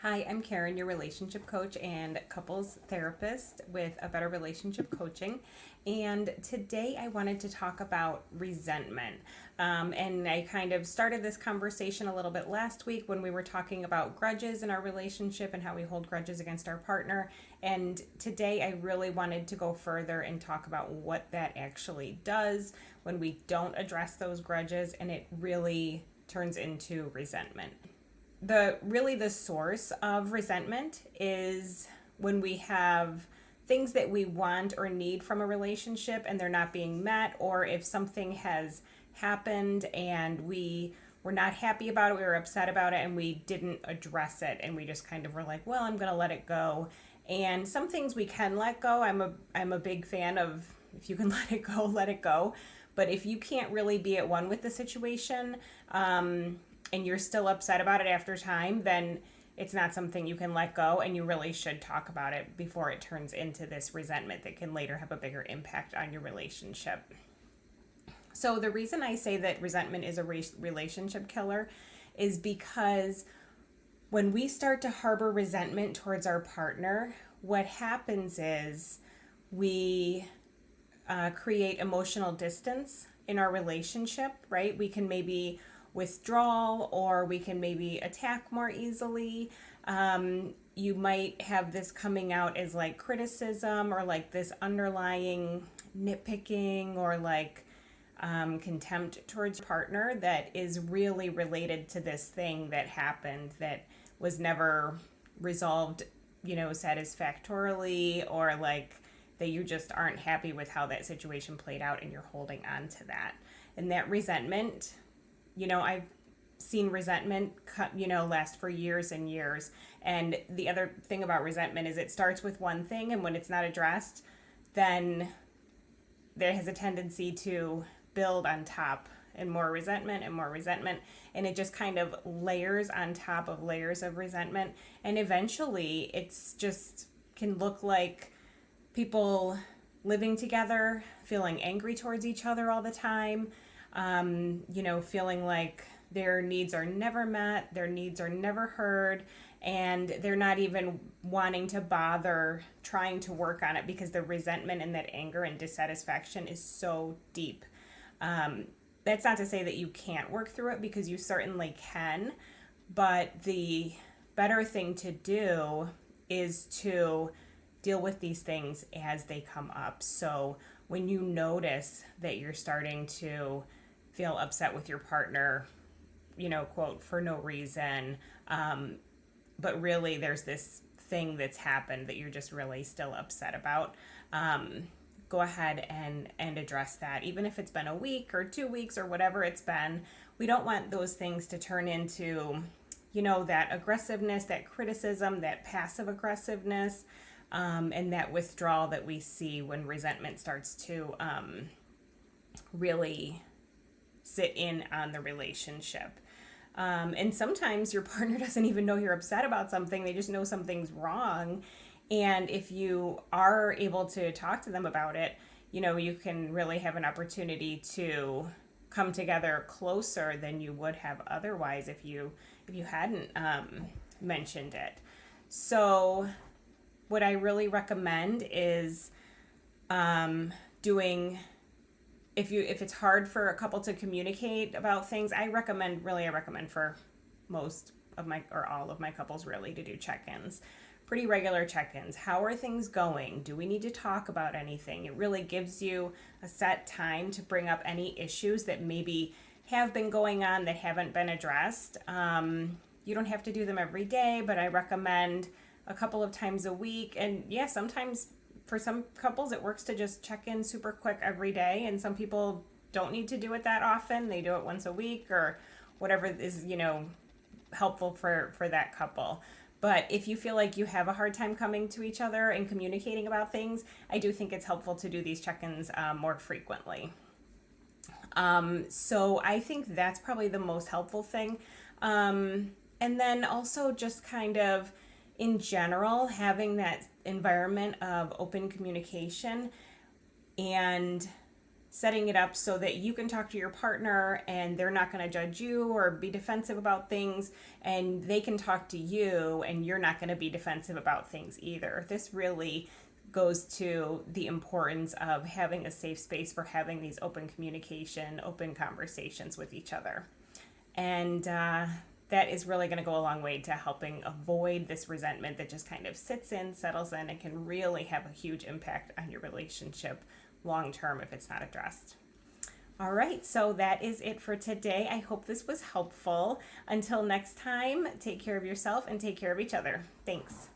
Hi, I'm Karen, your relationship coach and couples therapist with A Better Relationship Coaching. And today I wanted to talk about resentment. And I kind of started this conversation a little bit last week when we were talking about grudges in our relationship and how we hold grudges against our partner. And today I really wanted to go further and talk about what that actually does when we don't address those grudges and it really turns into resentment. The source of resentment is when we have things that we want or need from a relationship and they're not being met, or if something has happened and we were not happy about it, we were upset about it, and we didn't address it, and we just kind of were like, well, I'm going to let it go. And some things we can let go. I'm a big fan of, if you can let it go, let it go. But if you can't really be at one with the situation, and you're still upset about it after time, then it's not something you can let go, and you really should talk about it before it turns into this resentment that can later have a bigger impact on your relationship. So the reason I say that resentment is a relationship killer is because when we start to harbor resentment towards our partner, what happens is we create emotional distance in our relationship, right? We can maybe withdrawal, or we can maybe attack more easily. You might have this coming out as like criticism, or like this underlying nitpicking, or like contempt towards your partner that is really related to this thing that happened that was never resolved, satisfactorily, or like that you just aren't happy with how that situation played out and you're holding on to that. And that resentment, I've seen resentment last for years and years. And the other thing about resentment is it starts with one thing, and when it's not addressed, then there has a tendency to build on top, and more resentment and more resentment, and it just kind of layers on top of layers of resentment, and eventually it's just can look like people living together feeling angry towards each other all the time, feeling like their needs are never met, their needs are never heard, and they're not even wanting to bother trying to work on it because the resentment and that anger and dissatisfaction is so deep. That's not to say that you can't work through it, because you certainly can, but the better thing to do is to deal with these things as they come up. So when you notice that you're starting to feel upset with your partner, quote, for no reason, but really there's this thing that's happened that you're just really still upset about, go ahead and address that. Even if it's been a week or 2 weeks or whatever it's been, we don't want those things to turn into, that aggressiveness, that criticism, that passive aggressiveness, and that withdrawal that we see when resentment starts to really sit in on the relationship. And sometimes your partner doesn't even know you're upset about something. They just know something's wrong. And if you are able to talk to them about it, you can really have an opportunity to come together closer than you would have otherwise if you hadn't mentioned it. So what I really recommend is doing, if it's hard for a couple to communicate about things, I recommend for most of my, or all of my couples really, to do check-ins, pretty regular check-ins. How are things going? Do we need to talk about anything? It really gives you a set time to bring up any issues that maybe have been going on that haven't been addressed. You don't have to do them every day, but I recommend a couple of times a week. And yeah, sometimes for some couples it works to just check in super quick every day, and some people don't need to do it that often. They do it once a week or whatever is, helpful for that couple. But if you feel like you have a hard time coming to each other and communicating about things, I do think it's helpful to do these check-ins more frequently. So I think that's probably the most helpful thing. And then also just kind of in general, having that environment of open communication and setting it up so that you can talk to your partner and they're not going to judge you or be defensive about things, and they can talk to you and you're not going to be defensive about things either. This really goes to the importance of having a safe space for having these open communication, open conversations with each other. And that is really going to go a long way to helping avoid this resentment that just kind of sits in, settles in, and can really have a huge impact on your relationship long term if it's not addressed. All right, so that is it for today. I hope this was helpful. Until next time, take care of yourself and take care of each other. Thanks.